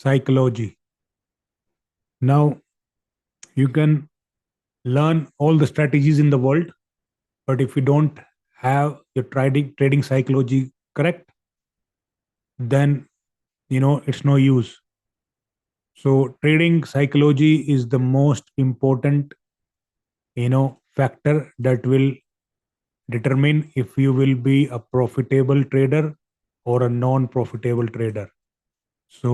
psychology. Now, you can learn all the strategies in the world, but if you don't have your trading psychology correct, then it's no use. So trading psychology is the most important factor that will determine if you will be a profitable trader or a non profitable trader. So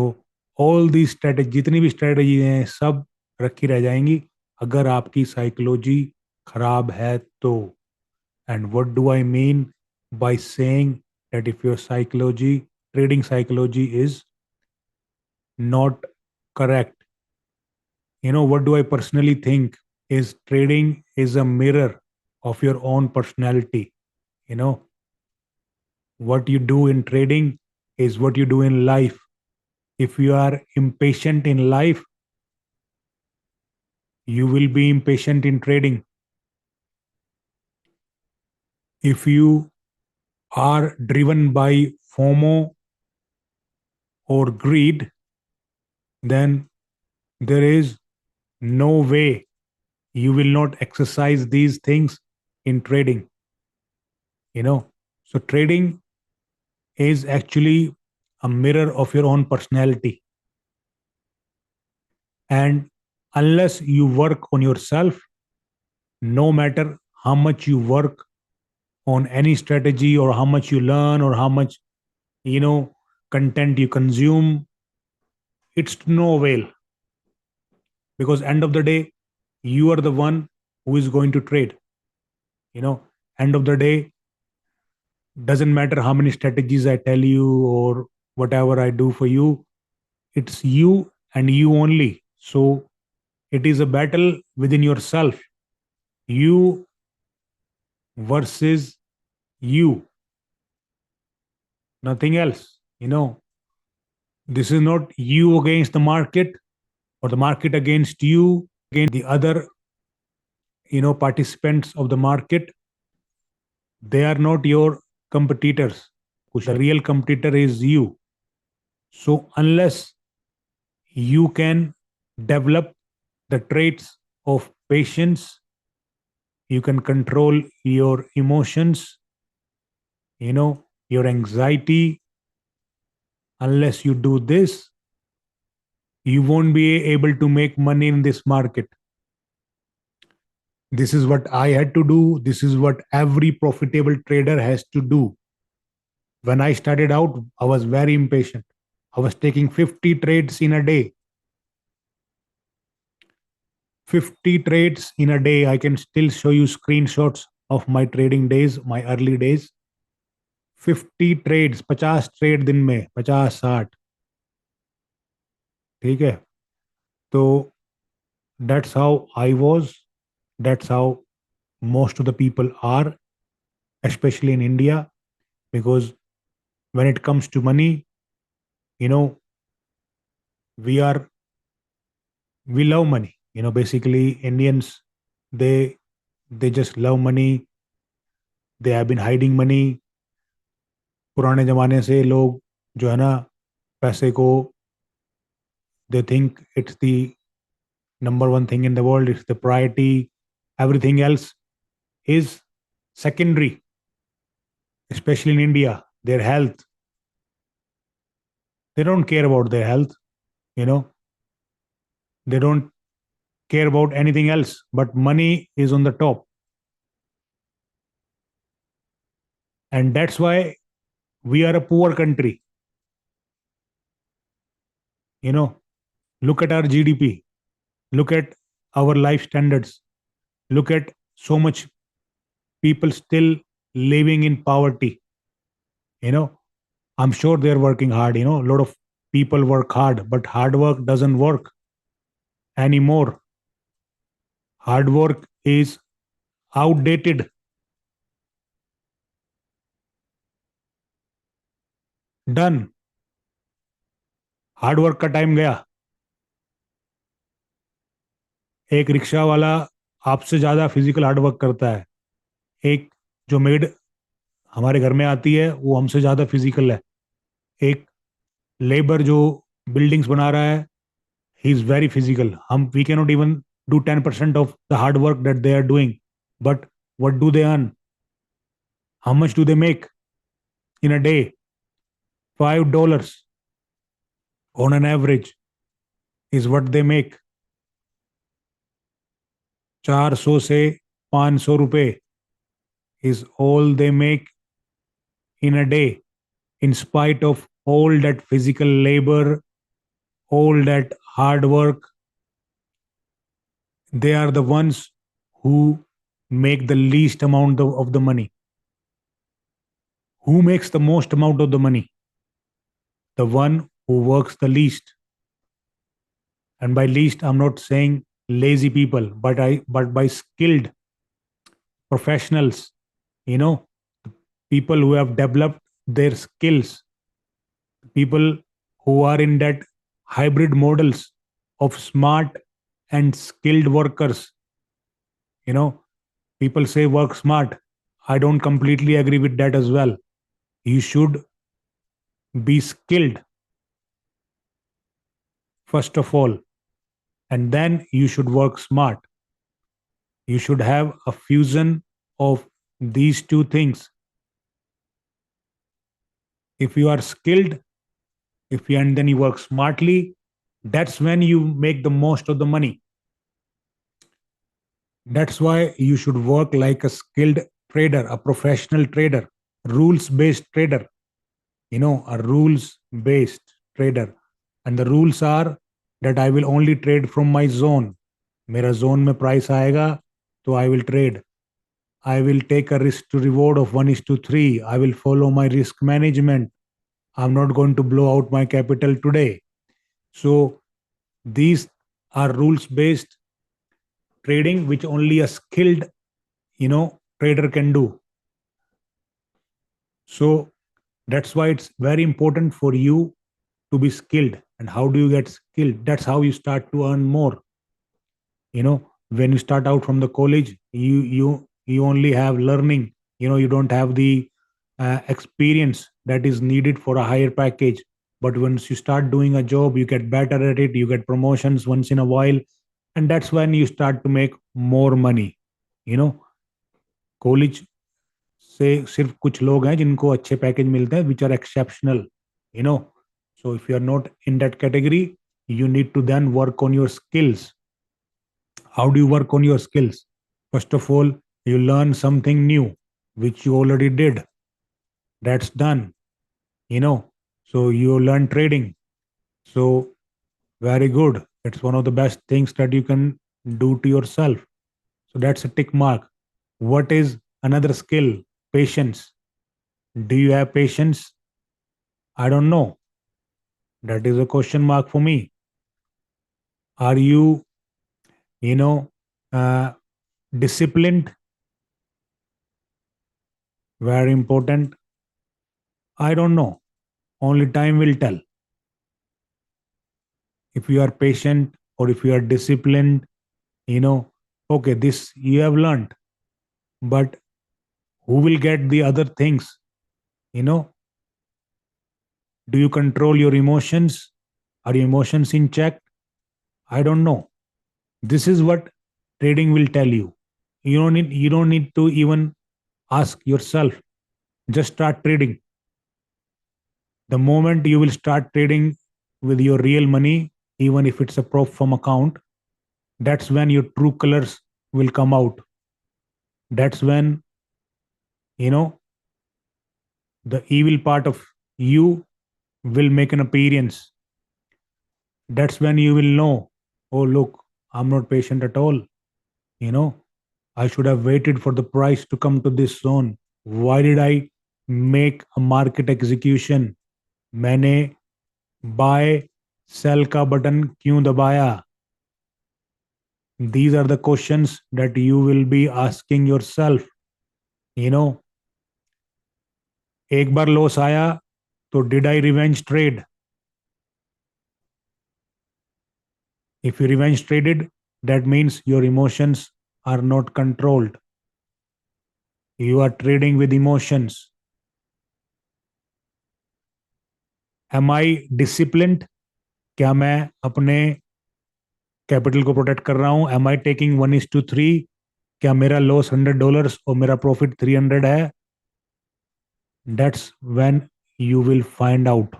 all the strategy, जितनी भी strategy हैं सब रखी रह जाएंगी अगर आपकी psychology खराब है तो. And what do I mean by saying that if your psychology, trading psychology is not correct, what do I personally think is trading is a mirror of your own personality. You know, what you do in trading is what you do in life. If you are impatient in life, you will be impatient in trading. If you are driven by FOMO or greed, then there is no way you will not exercise these things in trading. So trading is actually a mirror of your own personality. And unless you work on yourself, no matter how much you work on any strategy or how much you learn or how much you know content you consume, it's to no avail, because end of the day you are the one who is going to trade. End of the day, doesn't matter how many strategies I tell you or whatever I do for you, it's you and you only. So it is a battle within yourself, you versus you, nothing else. This is not you against the market or the market against you, against the other participants of the market. They are not your competitors. The real competitor is you. So unless you can develop the traits of patience, you can control your emotions, your anxiety. Unless you do this, you won't be able to make money in this market. This is what I had to do. This is what every profitable trader has to do. When I started out, I was very impatient. I was taking 50 trades in a day. 50 trades in a day. I can still show you screenshots of my trading days, my early days. 50 trades, 50 trade दिन में, 50-60. ठीक है, तो that's how I was, that's how most of the people are, especially in India, because when it comes to money, you know we love money. Basically Indians, they just love money. They have been hiding money. पुराने जमाने से लोग जो है ना, पैसे को, they think it's the number one thing in the world, it's the priority. Everything else is secondary, especially in India. Their health, they don't care about their health. you know they don't care about anything else, but money is on the top. And that's why we are a poor country. Look at our GDP, look at our life standards, look at so much people still living in poverty. you know I'm sure they're working hard. A lot of people work hard, but hard work doesn't work anymore. Hard work is outdated. Done. Hard work का time गया. एक rickshaw वाला आपसे ज्यादा physical hard work करता है. एक जो मेड हमारे घर में आती है वो हमसे ज्यादा फिजिकल है. एक लेबर जो बिल्डिंग्स बना रहा है, he is very physical. We cannot even do 10% of the hard work that they are doing. But what do they earn? How much do they make in a day? $5 on an average is what they make. 400 से 500 रुपए is all they make in a day, in spite of all that physical labor, all that hard work. They are the ones who make the least amount of the money. Who makes the most amount of the money? The one who works the least. And by least, I'm not saying lazy people, but by skilled professionals, you know, people who have developed their skills, people who are in that hybrid models of smart and skilled workers. You know, people say work smart. I don't completely agree with that as well. You should be skilled first of all, and then you should work smart. You should have a fusion of these two things. If you are skilled, if you and then you work smartly, that's when you make the most of the money. That's why you should work like a skilled trader, a professional trader, rules based trader, a rules based trader. And the rules are that I will only trade from my zone. मेरा zone में price आएगा तो I will trade. I will take a risk to reward of 1:3. I will follow my risk management. I'm not going to blow out my capital today. So these are rules based trading, which only a skilled, trader can do. So that's why it's very important for you to be skilled. And how do you get skilled? That's how you start to earn more. When you start out from the college, you only have learning. You don't have the experience that is needed for a higher package. But once you start doing a job, you get better at it, you get promotions once in a while, and that's when you start to make more money. College से सिर्फ कुछ लोग हैं जिनको अच्छे package मिलते हैं, which are exceptional. You know so if you are not in that category, you need to then work on your skills. How do you work on your skills? First of all, you learn something new which you already did. That's done. So you learn trading. So very good. It's one of the best things that you can do to yourself. So that's a tick mark. What is another skill? Patience. Do you have patience? I don't know. That is a question mark for me. Are you, you know, uh, disciplined? Very important. I don't know. Only time will tell. If you are patient or if you are disciplined, okay, this you have learned. But who will get the other things? You know, do you control your emotions? Are your emotions in check? I don't know. This is what trading will tell you. You don't need to even ask yourself. Just start trading. The moment you will start trading with your real money, even if it's a prop firm account, that's when your true colors will come out. That's when, you know, the evil part of you will make an appearance. That's when you will know, oh, look, I'm not patient at all. You know, I should have waited for the price to come to this zone. Why did I make a market execution? मैंने bye cell का button क्यों दबाया? These are the questions that you will be asking yourself. एक बार loss आया तो did I revenge trade? If you revenge traded, that means your emotions are not controlled. You are trading with emotions. Am I disciplined? क्या मैं अपने capital को protect कर रहा हूँ? Am I taking 1:3? क्या मेरा लॉस $100 और मेरा प्रॉफिट 300 है? That's when you will find out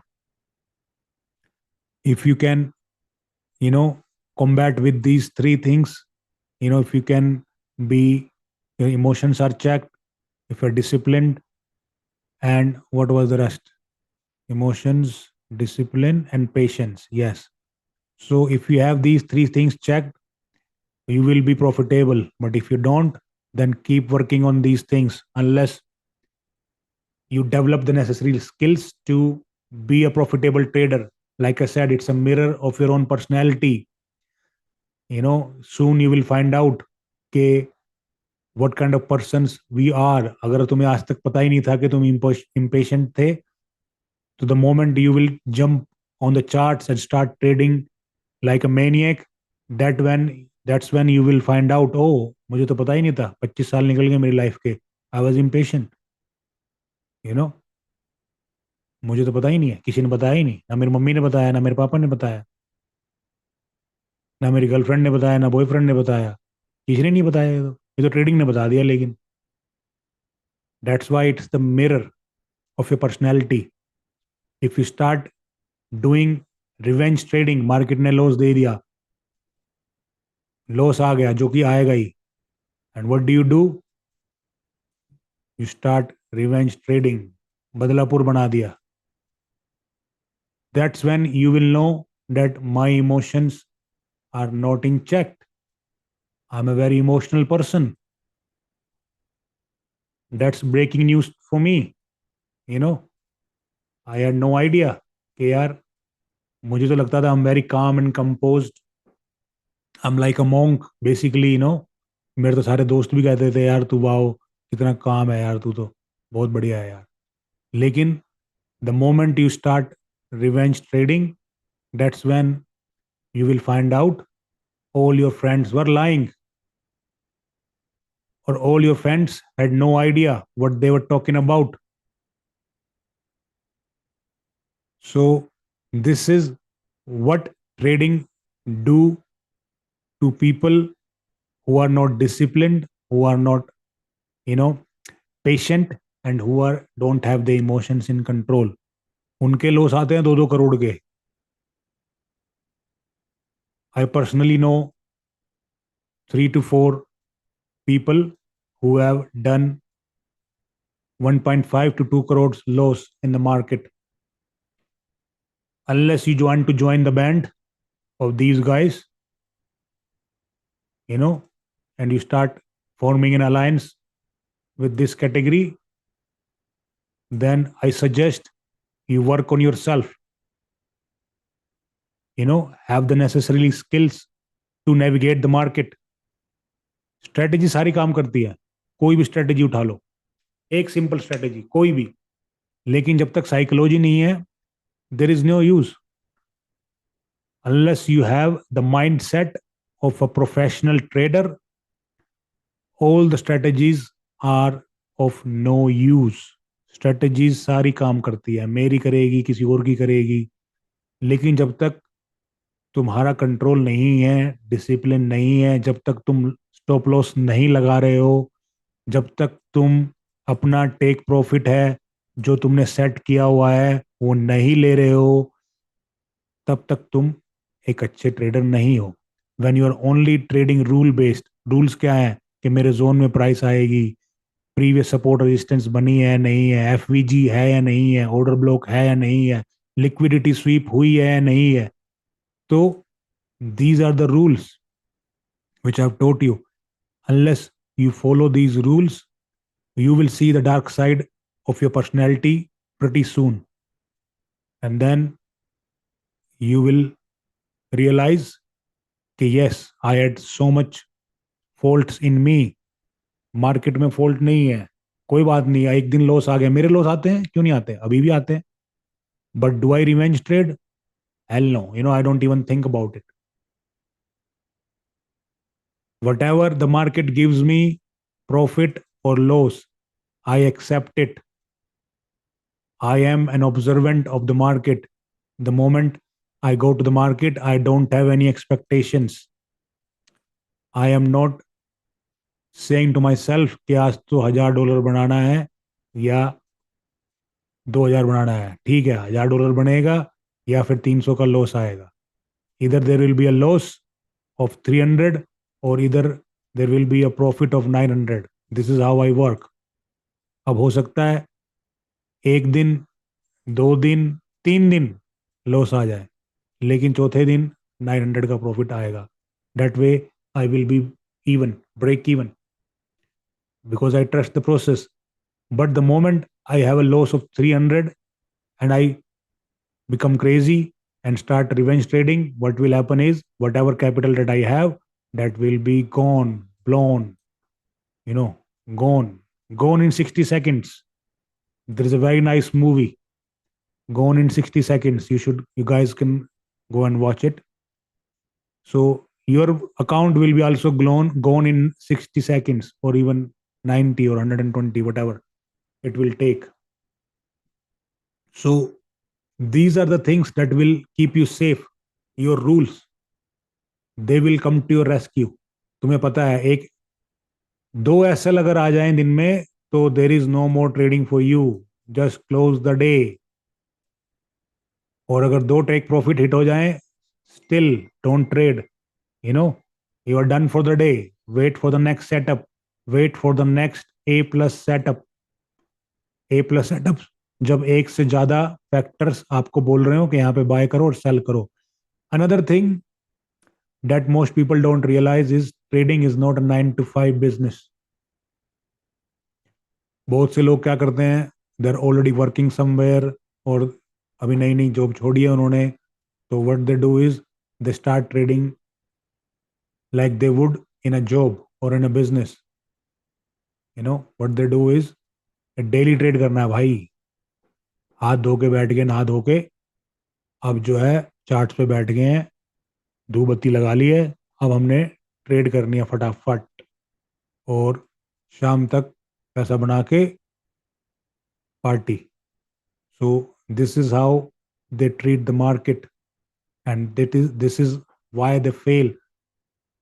if you can, you know, combat with these three things. If you can be, your emotions are checked, if you're disciplined, and what was the rest? Emotions, discipline, and patience. Yes. So if you have these three things checked, you will be profitable. But if you don't, then keep working on these things unless you develop the necessary skills to be a profitable trader. Like I said, it's a mirror of your own personality. Soon you will find out ke what kind of persons we are. अगर तुम्हें आज तक पता ही नहीं था कि तुम impatient थे, तो the moment you will jump on the charts and start trading like a maniac, that's when you will find out, oh, मुझे तो पता ही नहीं था, 25 साल निकल गए मेरी लाइफ के, I was impatient. you know मुझे तो पता ही नहीं है, किसी ने बताया ही नहीं, ना मेरी मम्मी ने बताया, ना मेरे पापा ने बताया, ना मेरी गर्लफ्रेंड ने बताया, ना बॉयफ्रेंड ने बताया, किसी ने नहीं बताया। ये तो ट्रेडिंग ने बता दिया। लेकिन that's why it's the mirror of your personality. If you start doing revenge trading, market ने लॉस दे दिया, लॉस आ गया जो कि आएगा ही, and what do? You start revenge trading, Badlapur बना दिया। That's when you will know that my emotions are not in check. I'm a very emotional person. That's breaking news for me. You know, I had no idea कि यार, मुझे तो लगता था I'm very calm and composed. I'm like a monk basically. मेरे तो सारे दोस्त भी कहते थे यार तू वाओ कितना काम है यार, तू तो बहुत बढ़िया है यार। लेकिन the moment you start revenge trading, that's when you will find out all your friends were lying, or all your friends had no idea what they were talking about. So this is what trading do to people who are not disciplined, who are not, you know, patient, and who are don't have the emotions in control. उनके loss आते हैं 2-2 करोड़ के। I personally know 3 to 4 people who have done 1.5 to 2 crores loss in the market. Unless you want to join the band of these guys, you know, and you start forming an alliance with this category, then I suggest you work on yourself. Have the necessary skills to navigate the market. Strategy सारी काम करती है, कोई भी strategy उठा लो, एक simple strategy कोई भी, लेकिन जब तक साइकोलॉजी नहीं है, there is no use. Unless you have the mindset of a professional trader, all the strategies are of no use. Strategies सारी काम करती है, मेरी करेगी, किसी और की करेगी, लेकिन जब तक तुम्हारा कंट्रोल नहीं है, डिसिप्लिन नहीं है, जब तक तुम स्टॉप लॉस नहीं लगा रहे हो, जब तक तुम अपना टेक प्रॉफिट है जो तुमने सेट किया हुआ है वो नहीं ले रहे हो, तब तक तुम एक अच्छे ट्रेडर नहीं हो। When you are only trading rule based, rules क्या है कि मेरे जोन में प्राइस आएगी, प्रीवियस सपोर्ट रेजिस्टेंस बनी है नहीं है, एफवीजी है या नहीं है, ऑर्डर ब्लॉक है या नहीं है, लिक्विडिटी स्वीप हुई है या नहीं है, तो these are the rules which I've taught you. Unless you follow these rules, you will see the dark side of your personality pretty soon, and then you will realize कि yes, I had so much faults in me. Market में fault नहीं है, कोई बात नहीं है, एक दिन लॉस आ गया, मेरे लॉस आते हैं, क्यों नहीं आते, अभी भी आते हैं। But do I revenge trade? Hell no, I don't even think about it. Whatever the market gives me, profit or loss, I accept it. I am an observant of the market. The moment I go to the market, I don't have any expectations. I am not saying to myself कि आज तो $1,000 बनाना है या 2,000 बनाना है. ठीक है, $1,000 बनेगा या फिर 300 का लॉस आएगा. Either there will be a loss of 300 or either there will be a profit of 900. This is how I work. अब हो सकता है एक दिन, 2 दिन, 3 दिन लॉस आ जाए, लेकिन चौथे दिन 900 का प्रॉफिट आएगा. That way I will be even, break even, because I trust the process. But the moment I have a loss of 300 and I become crazy and start revenge trading, what will happen is whatever capital that I have, that will be gone, blown, you know, gone, gone in 60 seconds. There is a very nice movie, Gone in 60 Seconds. You guys can go and watch it. So your account will be also gone in 60 seconds, or even 90 or 120, whatever it will take. So these are the things that will keep you safe. Your rules, they will come to your rescue. तुम्हें पता है, एक दो SL अगर आ जाएं दिन में, तो there is no more trading for you. Just close the day. और अगर दो टेक प्रॉफिट हिट हो जाएं, still don't trade. You know, you are done for the day. Wait for the next setup. Wait for the next A plus setup. A plus setup जब एक से ज्यादा factors आपको बोल रहे हो कि यहाँ पे बाय करो और सेल करो. Another thing that most people don't realize is trading is not a 9 to 5 business. बहुत से लोग क्या करते हैं, they are already working somewhere, और अभी नई नई जॉब छोड़ी है उन्होंने, तो what they do is they start trading like they would in a job और in a business. You know what they do is daily trade करना है भाई. हाथ धो के बैठ गए, नहा धो के, अब जो है चार्ट पे बैठ गए हैं, धूप बत्ती लगा ली है, अब हमने ट्रेड करनी है फटाफट, और शाम तक पैसा बना के party. So this is how they treat the market, and this is why they fail.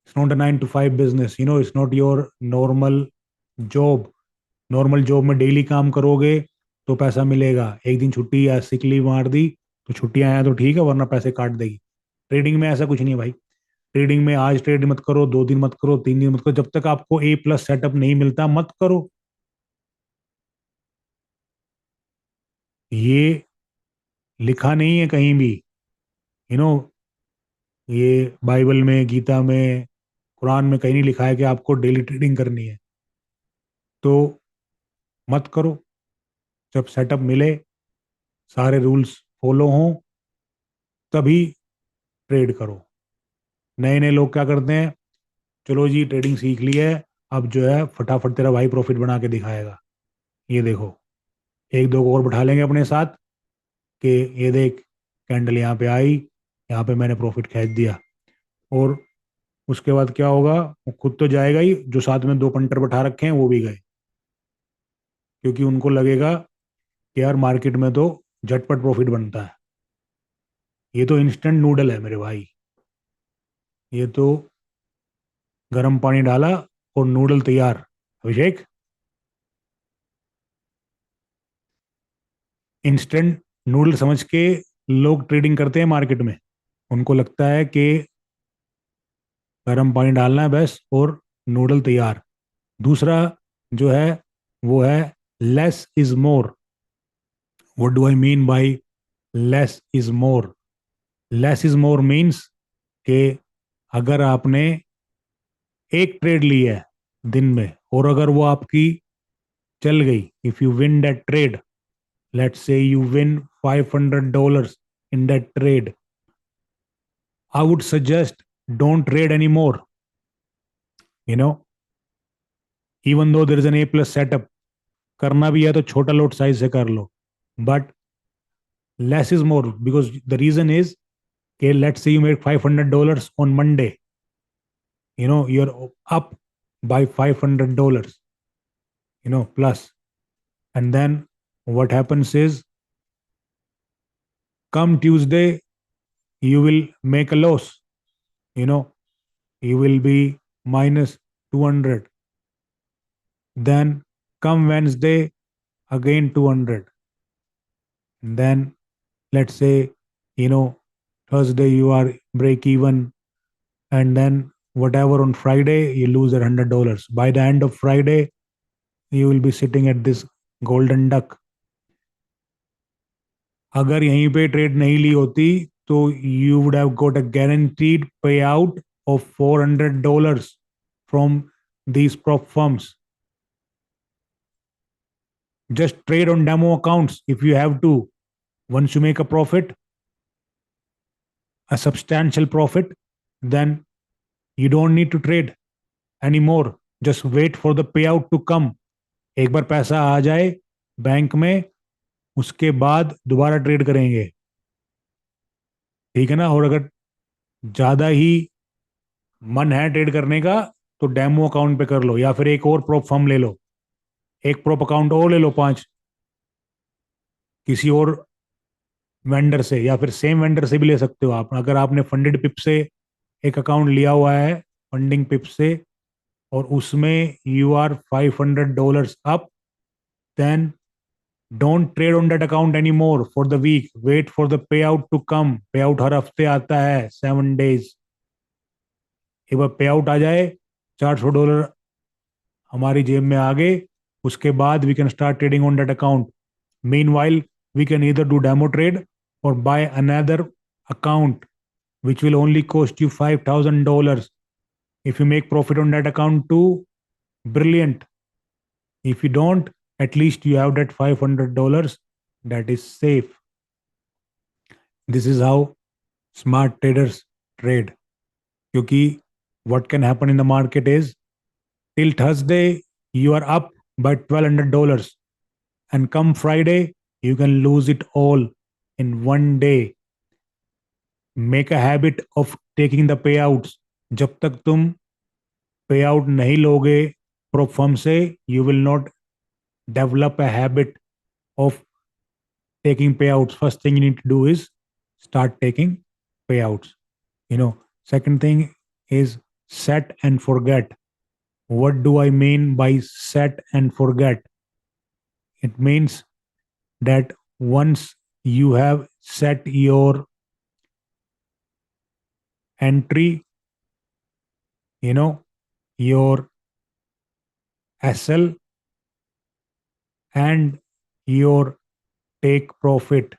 It's not a 9 to 5 business. You know, it's not your normal job. Normal job में डेली काम करोगे तो पैसा मिलेगा. एक दिन छुट्टी या सिक लीव मार दी तो छुट्टियां आया तो ठीक है, वरना पैसे काट देगी. ट्रेडिंग में ऐसा कुछ नहीं है भाई. ट्रेडिंग में आज ट्रेड मत करो, 2 दिन मत करो, 3 दिन मत करो, जब तक आपको ए प्लस सेटअप नहीं मिलता मत करो. ये लिखा नहीं है कहीं भी. यू नो, ये बाइबल में, गीता में, कुरान में कहीं नहीं लिखा है कि आपको डेली ट्रेडिंग करनी है. तो मत करो. जब सेटअप मिले, सारे रूल्स फॉलो हों, तभी ट्रेड करो. नए नए लोग क्या करते हैं, चलो जी ट्रेडिंग सीख ली है, अब जो है फटाफट तेरा भाई प्रॉफिट बना के दिखाएगा. ये देखो, एक दो को और बैठा लेंगे अपने साथ कि ये देख, कैंडल यहाँ पे आई, यहाँ पे मैंने प्रॉफिट खींच दिया. और उसके बाद क्या होगा, वो खुद तो जाएगा ही, जो साथ में दो पंटर बैठा रखे हैं वो भी गए, क्योंकि उनको लगेगा कि यार मार्केट में तो झटपट प्रॉफिट बनता है. ये तो इंस्टेंट नूडल है मेरे भाई. ये तो गर्म पानी डाला और नूडल तैयार. अभिषेक, इंस्टेंट नूडल समझ के लोग ट्रेडिंग करते हैं मार्केट में. उनको लगता है कि गर्म पानी डालना है बस और नूडल तैयार. दूसरा जो है वो है less is more. What do I mean by less is more? Less is more means कि अगर आपने एक ट्रेड ली है दिन में, और अगर वो आपकी चल गई, if you win that trade, let's say you win $500 in that trade, I would suggest don't trade anymore. You know, even though there is an A plus setup, करना भी है तो छोटा लोट साइज से कर लो. But less is more, because the reason is कि let's say you make $500 on Monday. You know, you're up by $500, you know, plus. And then what happens is, come Tuesday, you will make a loss. You know, you will be minus 200. Then come Wednesday, again 200. And then let's say, you know, Thursday you are break even, and then whatever on Friday you lose that $100. By the end of Friday, you will be sitting at this golden duck. अगर यहीं पे trade नहीं ली होती तो you would have got a guaranteed payout of $400 from these prop firms. Just trade on demo accounts if you have to. Once you make a profit, a substantial profit, then you don't need to trade anymore. Just wait for the payout to come. एक बार पैसा आ जाए bank में, उसके बाद दोबारा trade करेंगे, ठीक है ना। और अगर ज्यादा ही मन है ट्रेड करने का तो डेमो अकाउंट पे कर लो, या फिर एक और प्रोप फर्म ले लो, एक प्रोप अकाउंट और ले लो, 5 किसी और वेंडर से, या फिर सेम वेंडर से भी ले सकते हो आप। अगर आपने फंडेड पिप से एक अकाउंट लिया हुआ है, फंडिंग पिप से, और उसमें you are $500 up, then don't trade on that account any more for the week, wait for the pay out to come. Pay out हर हफ्ते आता है, 7 days। एक बार पे आउट आ जाए, $400 हमारी जेब में आ गए, उसके बाद we can start trading on that account. Meanwhile we can either do demo trade और buy another account which will only cost you $5,000. If you make profit on that account too, brilliant. If you don't, at least you have that $500 that is safe. This is how smart traders trade. क्योंकि what can happen in the market is, till Thursday you are up by $1,200, and come Friday you can lose it all in one day. Make a habit of taking the payouts. जब तक तुम payout नहीं लोगे prop firm से, you will not develop a habit of taking payouts. First thing you need to do is start taking payouts, you know। Second thing is set and forget. What do I mean by set and forget? It means that once you have set your entry, you know, your SL and your take profit,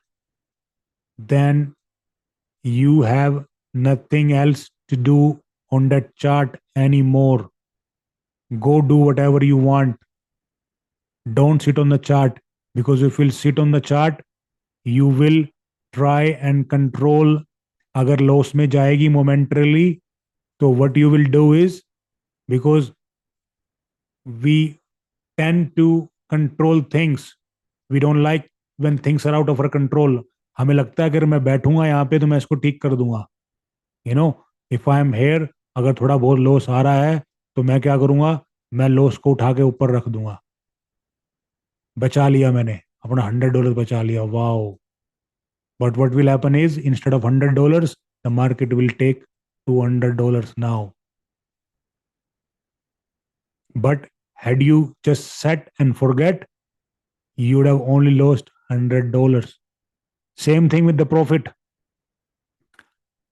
then you have nothing else to do on that chart anymore. Go do whatever you want. Don't sit on the chart, because if you'll sit on the chart, you will try and control. अगर loss में जाएगी momentarily, तो what you will do is, because we tend to control things, we don't like when things are out of our control. हमें लगता है अगर मैं बैठूंगा यहाँ पे तो मैं इसको ठीक कर दूंगा, you know. If I am here, अगर थोड़ा बहुत लॉस आ रहा है तो मैं क्या करूंगा, मैं लॉस को उठा के ऊपर रख दूंगा। बचा लिया मैंने, अपना $100 बचा लिया, wow. But what will happen is, instead of $100, the market will take $200 now. But had you just set and forget, you would have only lost $100. Same thing with the profit.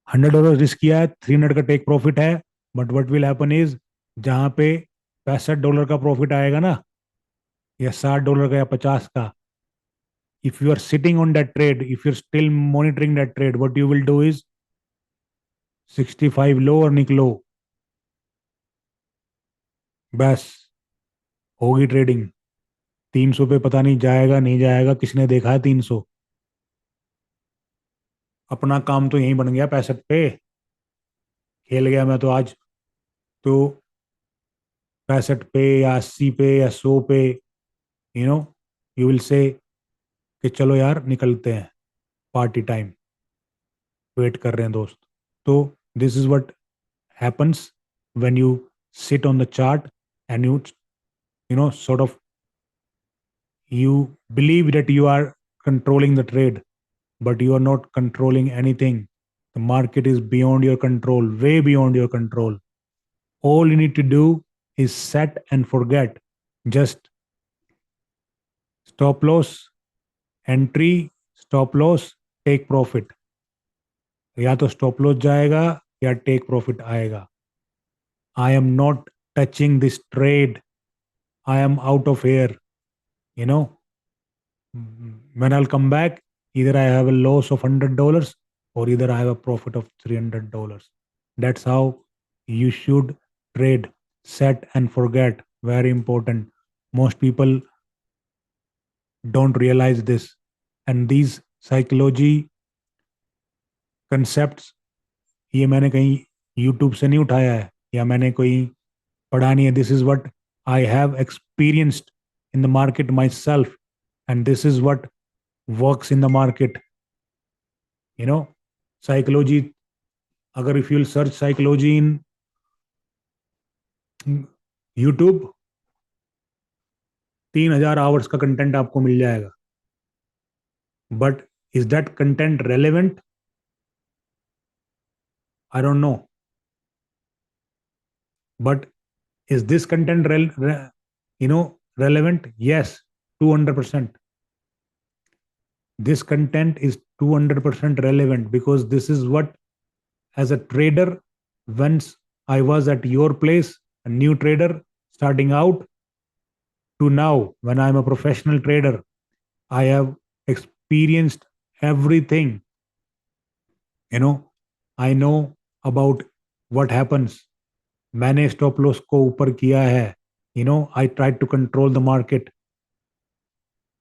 $100 risk किया है, 300 का take profit है, but what will happen is, जहां पे $65 का profit आएगा ना, या $60 का या 50 का, if you are sitting on that trade, if you're still monitoring that trade, what you will do is 65 लो और निकलो, बस होगी ट्रेडिंग। 300 पे पता नहीं जाएगा नहीं जाएगा, किसने देखा है 300। अपना काम तो यही बन गया 65 पे, खेल गया मैं तो आज। तो 65 पे या 80 पे या 100 पे, you know, you will say कि चलो यार निकलते हैं, पार्टी टाइम, वेट कर रहे हैं दोस्त। तो this is what happens when you sit on the chart and you know, sort of, you believe that you are controlling the trade, but you are not controlling anything. The market is beyond your control, way beyond your control. All you need to do is set and forget. Just stop loss, entry, stop loss, take profit. या तो stop loss जाएगा या take profit आएगा. I am not touching this trade. I am out of here. You know, when I'll come back, either I have a loss of $100 or either I have a profit of $300. That's how you should trade. Set and forget. Very important. Most people don't realize this. And these psychology concepts, ये मैंने कहीं YouTube से नहीं उठाया है या मैंने कोई पढ़ा नहीं है. This is what I have experienced in the market myself, and this is what works in the market. You know, psychology. अगर if you'll search psychology in YouTube, 3,000 hours का कंटेंट आपको मिल जाएगा. But is that content relevant? I don't know. But is this content relevant? Yes, 200%. This content is 200% relevant because this is what, as a trader, once I was at your place, a new trader starting out, to now when I'm a professional trader, I have experienced everything. I know about what happens. मैंने stop loss को ऊपर किया है. I tried to control the market.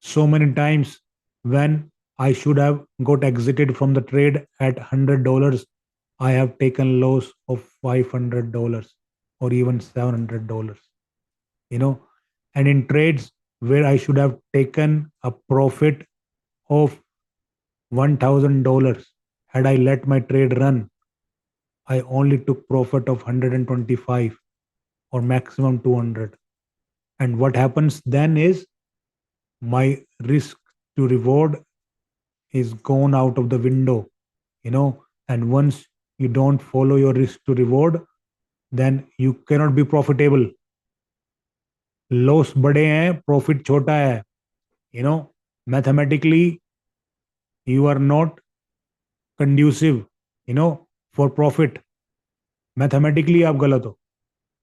So many times when I should have got exited from the trade at $100, I have taken loss of $500 or even $700. And in trades where I should have taken a profit of $1,000, had I let my trade run, I only took profit of 125 or maximum 200. And what happens then is my risk to reward is gone out of the window. And once you don't follow your risk to reward, then you cannot be profitable. Loss बड़े हैं, profit छोटा है. Mathematically, you are not conducive, for profit. Mathematically आप गलत हो.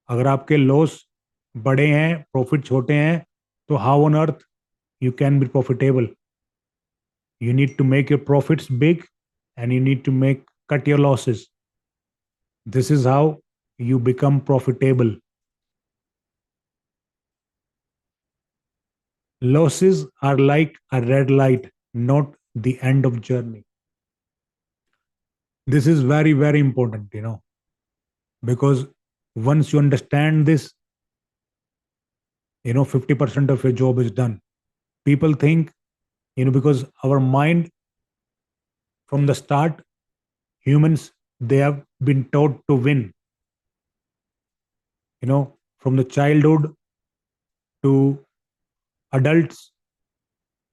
अगर आपके loss बड़े हैं, प्रॉफिट छोटे हैं, तो how on earth you can be profitable? You need to make your profits big and you need to cut your losses. This is how you become profitable. Losses are like a red light, not the end of journey. This is very, very important, because once you understand this, 50% of your job is done. People think, because our mind from the start, humans, they have been taught to win. From the childhood to adults,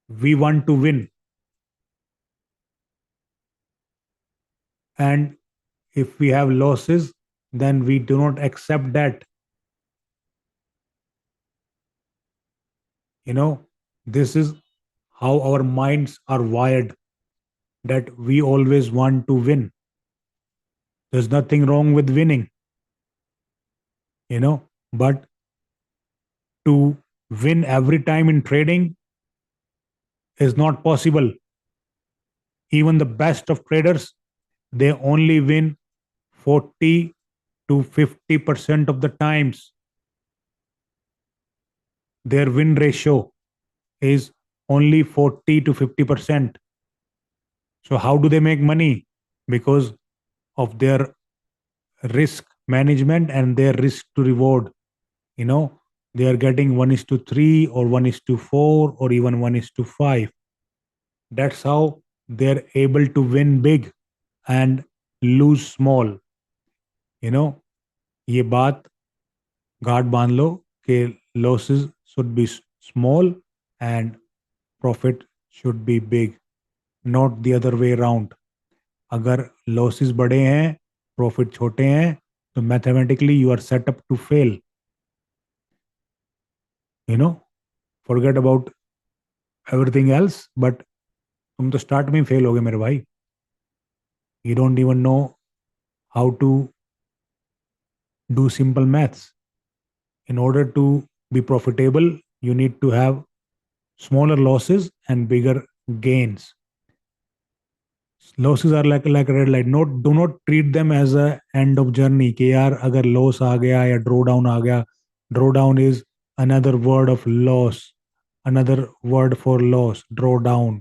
we want to win. And if we have losses, then we do not accept that. This is how our minds are wired, that we always want to win. There's nothing wrong with winning, but to win every time in trading is not possible. Even the best of traders, they only win 40 to 50% of the times. Their win ratio is only 40 to 50%. So how do they make money? Because of their risk management and their risk to reward. They are getting 1:3 or 1:4 or even 1:5. That's how they're able to win big and lose small. ये बात गांठ बांध लो कि losses should be small and profit should be big, not the other way around. अगर losses बड़े हैं, profit छोटे हैं, तो mathematically you are set up to fail. You know, forget about everything else, but तुम तो स्टार्ट में ही fail हो गए मेरे भाई. You don't even know how to do simple maths. In order to be profitable, you need to have smaller losses and bigger gains. Losses are like a red light. Not do not treat them as a end of journey. कि यार अगर loss आ गया या drawdown आ गया. Drawdown is another word of loss. Another word for loss. Drawdown.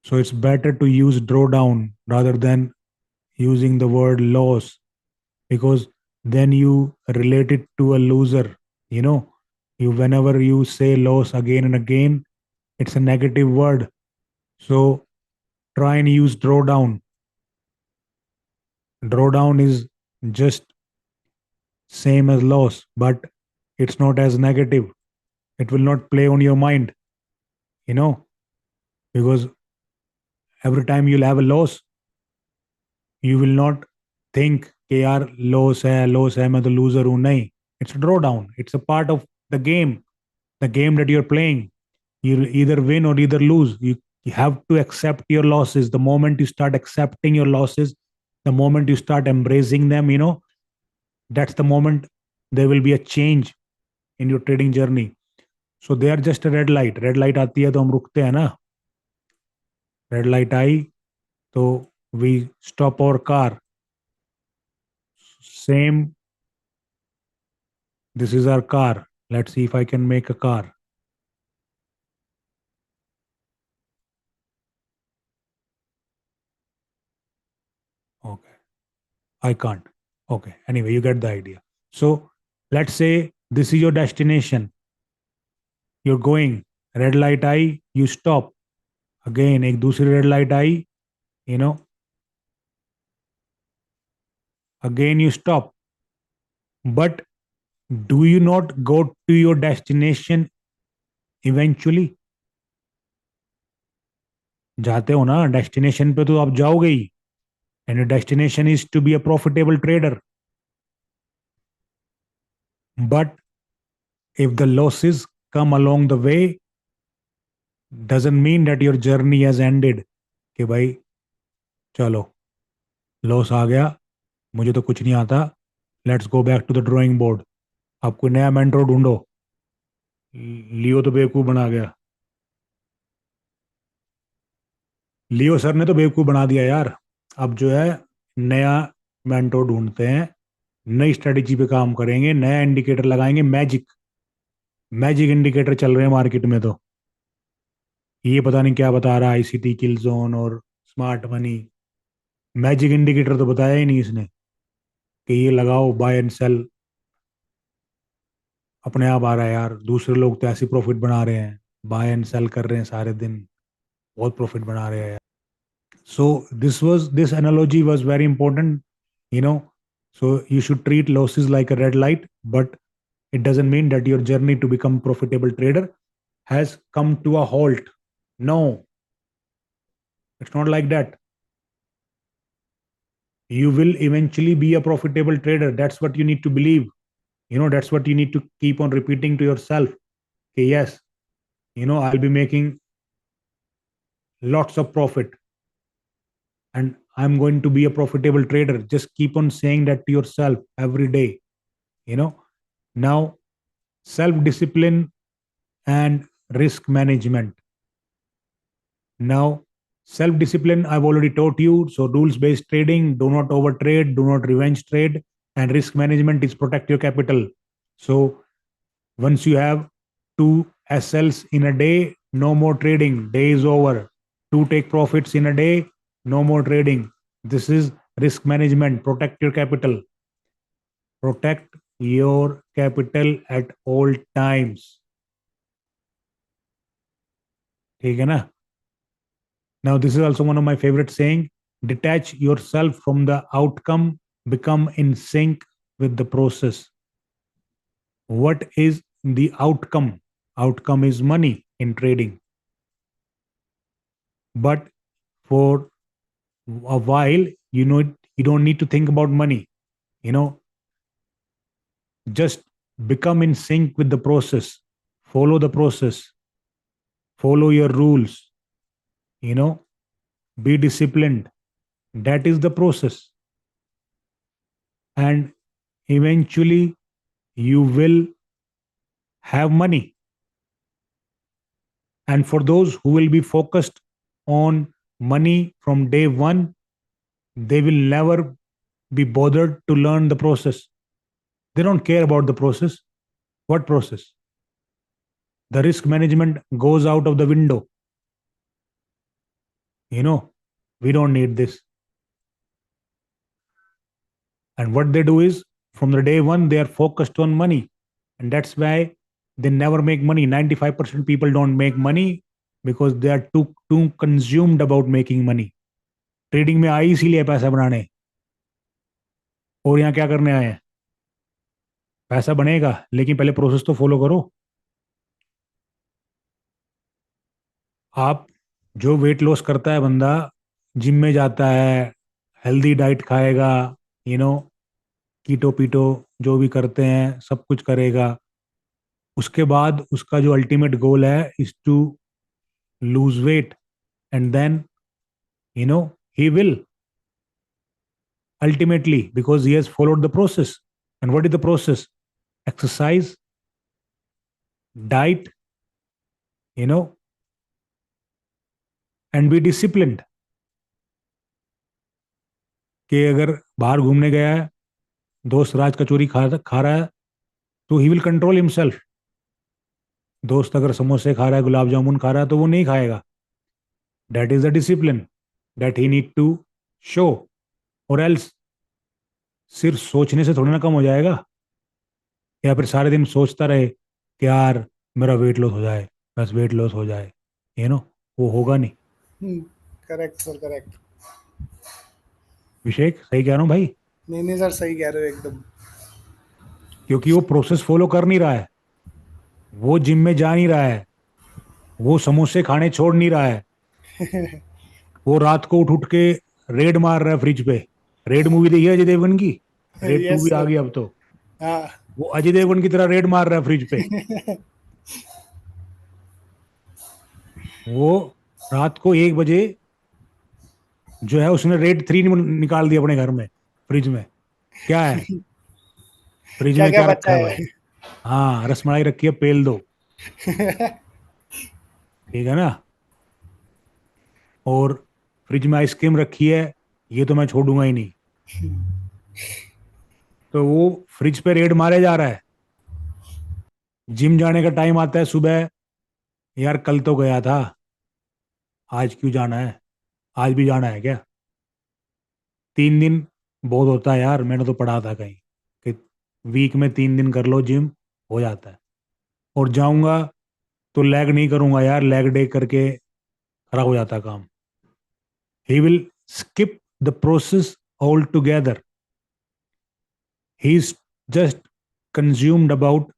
So it's better to use drawdown rather than using the word loss, because then you relate it to a loser. You know, you whenever you say loss again and again, it's a negative word. So try and use drawdown. Drawdown is just same as loss, but it's not as negative. It will not play on your mind, you know, because every time you'll have a loss, you will not think कि यार loss है मैं तो loser हूं. नहीं, it's a drawdown. It's a part of the game, the game that you're playing. You either win or either lose. You have to accept your losses. The moment you start accepting your losses, the moment you start embracing them, that's the moment there will be a change in your trading journey. So they are just a red light. Red light आती है तो हम रुकते हैं ना. Red light आई तो we stop our car. Same, this is our car. Let's see if I can make a car. Okay, I can't. Okay, anyway, you get the idea. So let's say this is your destination. You're going, red light I, you stop. Again, एक दूसरी red light I, you know, again you stop. But do you not go to your destination eventually? जाते हो ना destination पे, तो आप जाओगे ही. And your destination is to be a profitable trader. But if the losses come along the way, doesn't mean that your journey has ended. कि भाई चलो, लॉस आ गया, मुझे तो कुछ नहीं आता, let's go back to the drawing board. आप कोई नया मेंटर ढूंढो. लियो तो बेवकूफ बना गया. लियो सर ने तो बेवकूफ बना दिया यार. अब जो है, नया मेंटोर ढूंढते हैं, नई स्ट्रेटेजी पे काम करेंगे, नया इंडिकेटर लगाएंगे. मैजिक मैजिक इंडिकेटर चल रहे हैं मार्केट में. तो ये पता नहीं क्या बता रहा है, आईसीटी, किल जोन और स्मार्ट मनी. मैजिक इंडिकेटर तो बताया ही नहीं इसने कि ये लगाओ, बाय एंड सेल. अपने आप आ रहा है यार. दूसरे लोग तो ऐसी प्रॉफिट बना रहे हैं, बाय एंड सेल कर रहे हैं सारे दिन, बहुत प्रॉफिट बना रहे हैं. So this analogy was very important, you know. So you should treat losses like a red light, but it doesn't mean that your journey to become profitable trader has come to a halt. No, it's not like that. You will eventually be a profitable trader. That's what you need to believe. That's what you need to keep on repeating to yourself. Okay, yes, I'll be making lots of profit and I'm going to be a profitable trader. Just keep on saying that to yourself every day. you know Now, self discipline and risk management. Now, self discipline, I've already taught you. So, rules based trading, do not overtrade, do not revenge trade. And risk management is protect your capital. So, once you have two SLs in a day, no more trading. Day is over. Two take profits in a day, no more trading. This is risk management. Protect your capital. Protect your capital at all times. ठीक है ना. Now, this is also one of my favorite saying. Detach yourself from the outcome, become in sync with the process. What is the outcome? Outcome is money in trading. But for a while, you don't need to think about money. you know just become in sync with the process. Follow the process, follow your rules, you know be disciplined. That is the process. And eventually you will have money. And for those who will be focused on money from day one, they will never be bothered to learn the process. They don't care about the process. What process? The risk management goes out of the window. You know, we don't need this. And what they do is, from the day one, they are focused on money. And that's why they never make money. 95% people don't make money because they are too consumed about making money. Trading में आए इसीलिए पैसा बनाने, और यहाँ क्या करने आए हैं? पैसा बनेगा, लेकिन पहले प्रोसेस तो फॉलो करो. आप जो वेट लॉस करता है बंदा, जिम में जाता है, हेल्दी डाइट खाएगा, यू नो कीटो पीटो जो भी करते हैं सब कुछ करेगा, उसके बाद उसका जो अल्टीमेट गोल है is to lose weight. And then he will ultimately, because he has followed the process. And what is the process? Exercise, diet, you know and be disciplined. कि अगर बाहर घूमने गया है, दोस्त राज कचौरी खा रहा है, तो ही विल कंट्रोल हिमसेल्फ. दोस्त अगर समोसे खा रहा है, गुलाब जामुन खा रहा है, तो वो नहीं खाएगा. That is the discipline that he need to show. और एल्स सिर्फ सोचने से थोड़ी ना कम हो जाएगा. या फिर सारे दिन सोचता रहे कि यार मेरा वेट लॉस हो जाए, बस वेट लॉस हो जाए, वो होगा नहीं. Correct sir, correct. अभिषेक, सही कह रहा हूँ भाई? नहीं नहीं सर, सही कह रहे हो एकदम. क्योंकि वो प्रोसेस फॉलो कर नहीं रहा है, वो जिम में जा नहीं रहा है, वो समोसे खाने छोड़ नहीं रहा है, वो रात को उठ उठ के रेड मार रहा है फ्रिज पे. रेड मूवी देखी है अजय देवगन की? रेड टू यस भी आ सर. गई अब तो. हाँ. वो अजय देवगन की तरह रेड मार रहा है फ्रिज पे. वो रात को 1 बजे जो है उसने रेड 3 निकाल दिया अपने घर में, फ्रिज में. क्या है फ्रिज क्या में? क्या क्या बचा रखा है है? भाई? हाँ, रसमलाई रखी है, पेल दो. ठीक है ना? और फ्रिज में आइसक्रीम रखी है, ये तो मैं छोड़ूंगा ही नहीं. तो वो फ्रिज पे रेड मारे जा रहा है. जिम जाने का टाइम आता है सुबह, यार कल तो गया था, आज क्यों जाना है? आज भी जाना है क्या? 3 दिन बहुत होता है यार, मैंने तो पढ़ा था कहीं कि वीक में 3 दिन कर लो जिम, हो जाता है. और जाऊंगा तो लेग नहीं करूंगा यार, लेग डे करके खराब हो जाता है काम. He will skip the process all together. He is just consumed about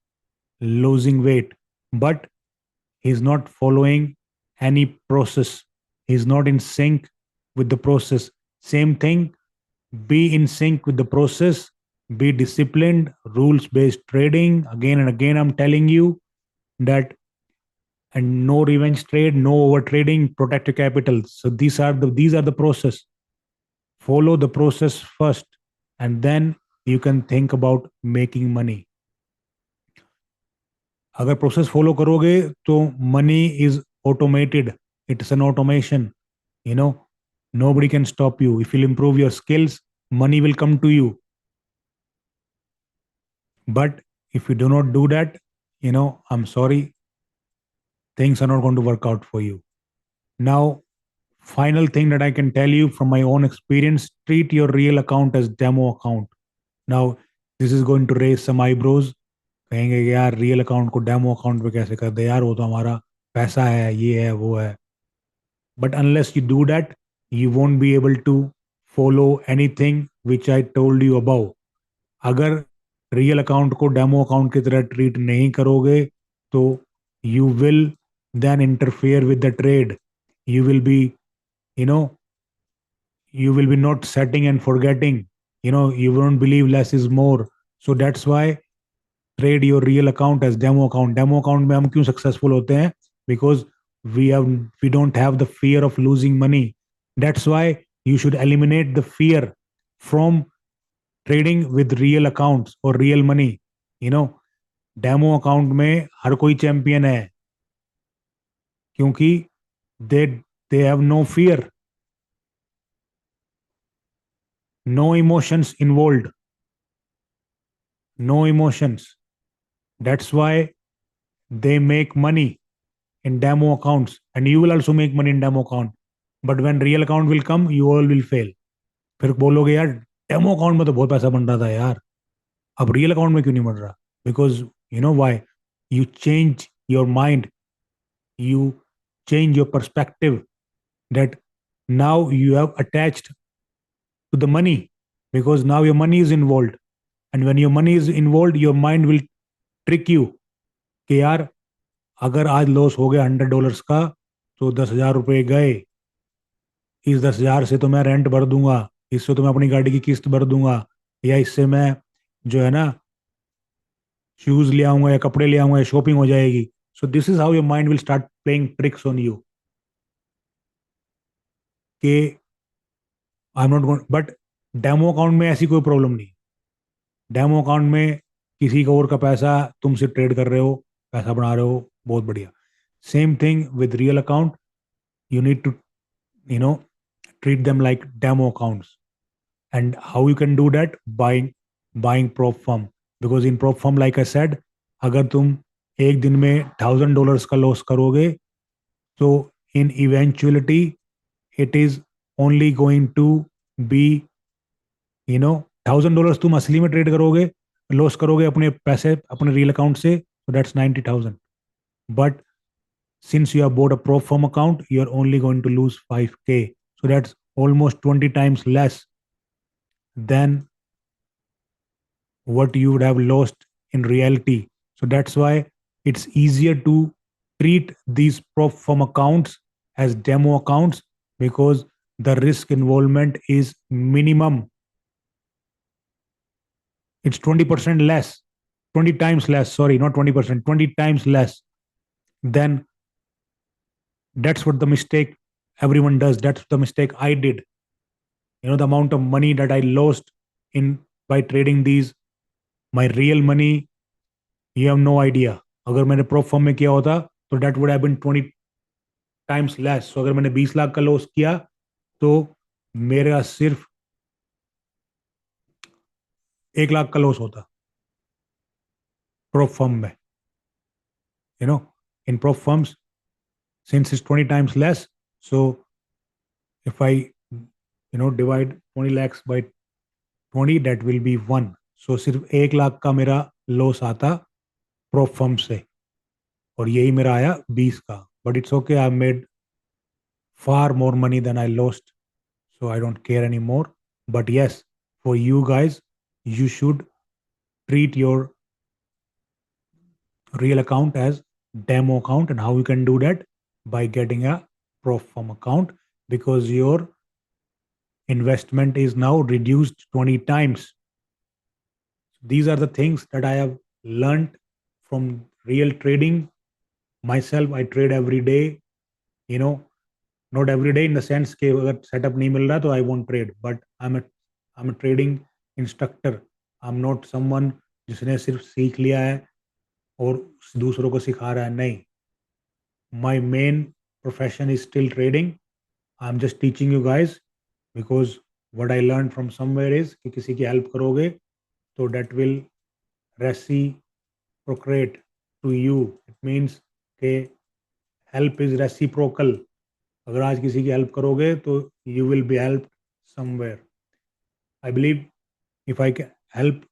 losing weight, but he's not following any process. He's not in sync with the process. Same thing, be in sync with the process, be disciplined, rules based trading. Again and again I'm telling you that. And no revenge trade, no over trading, protect your capital. So these are the process. Follow the process first, and then you can think about making money. अगर process follow करोगे तो money is automated. It's an automation. You know nobody can stop you. If you'll improve your skills, money will come to you. But if you do not do that, I'm sorry, things are not going to work out for you. Now, final thing that I can tell you from my own experience: treat your real account as demo account. Now, this is going to raise some eyebrows. कहेंगे कि यार real account को demo account पे कैसे कर दे यार, वो तो हमारा पैसा है, ये है वो है. But unless you do that, you won't be able to follow anything which I told you about. अगर रियल अकाउंट को डेमो अकाउंट की तरह ट्रीट नहीं करोगे, तो you will then interfere with the trade. You will be, you know you will be not setting and forgetting. You won't believe less is more. So that's why trade your real account as demo account. Demo account में हम क्यों successful होते हैं? Because we don't have the fear of losing money. That's why you should eliminate the fear from trading with real accounts or real money. Demo account में हर कोई champion है, क्योंकि they they have no fear, no emotions involve, no emotions. That's why they make money in demo accounts, and you will also make money in demo account. But when real account will come, you all will fail. फिर बोलोगे यार demo account में तो बहुत पैसा बन रहा था यार, अब रियल अकाउंट में क्यों नहीं बन रहा? Because you know why, you change your mind, you change your perspective, that now you have attached to the money, because now your money is involved. And when your money is involved, your mind will trick you कि यार अगर आज loss हो गया $100 का, तो 10,000 रुपये गए. इस 10,000 से तो मैं रेंट भर दूंगा, इससे तो मैं अपनी गाड़ी की किस्त भर दूंगा, या इससे मैं जो है ना शूज ले आऊंगा या कपड़े ले आऊंगा या शॉपिंग हो जाएगी. So this is how your mind will start playing tricks on you कि I am not going. But demo account में ऐसी कोई प्रॉब्लम नहीं. डेमो अकाउंट में किसी और का पैसा तुमसे ट्रेड कर रहे हो, पैसा बना रहे हो, बहुत बढ़िया. Same thing with real account. You need to, treat them like demo accounts. And how you can do that? Buying prop firm. Because in prop firm, like I said, अगर तुम एक दिन में $1,000 का लॉस करोगे, तो in eventuality it is only going to be, $1,000 तुम असली में ट्रेड करोगे, लॉस करोगे अपने पैसे अपने रियल अकाउंट से, तो that's 90,000. But since you have bought a prop firm account, you're only going to lose 5K. So that's almost 20 times less than what you would have lost in reality. So that's why it's easier to treat these prop firm accounts as demo accounts, because the risk involvement is minimum. It's 20% less, 20 times less, sorry, not 20%, 20 times less than. That's what the mistake everyone does. That's the mistake I did. The amount of money that I lost in by trading these, my real money, you have no idea. अगर मैंने prop firm में किया होता, तो that would have been 20 times less. So अगर मैंने 20 लाख का loss किया, तो मेरा सिर्फ 1 लाख का लॉस होता prop firm में. In prop firms, since it's 20 times less, so if I divide 20 lakhs by 20, that will be 1. So सिर्फ 1 लाख का मेरा लॉस आता prop firm से, और यही मेरा आया 20 का. But it's okay, I made far more money than I lost, so I don't care anymore. But yes, for you guys, you should treat your real account as demo account. And how you can do that? By getting a prop firm account, because your investment is now reduced 20 times. These are the things that I have learned from real trading. Myself, I trade every day. Not every day in the sense कि अगर setup नहीं मिल रहा तो I won't trade. But I'm a trading instructor. I'm not someone जिसने सिर्फ सीख लिया है और दूसरों को सिखा रहा है. नहीं. My main profession is still trading. I'm just teaching you guys, because what I learned from somewhere is कि किसी की help करोगे तो that will reciprocate to you. It means कि help is reciprocal. अगर आज किसी की help करोगे तो you will be helped somewhere. I believe if I can help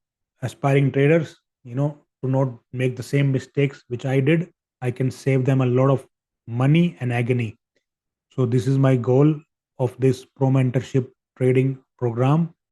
aspiring traders, to not make the same mistakes which I did, I can save them a lot of money and agony. So this is my goal of this pro mentorship trading program,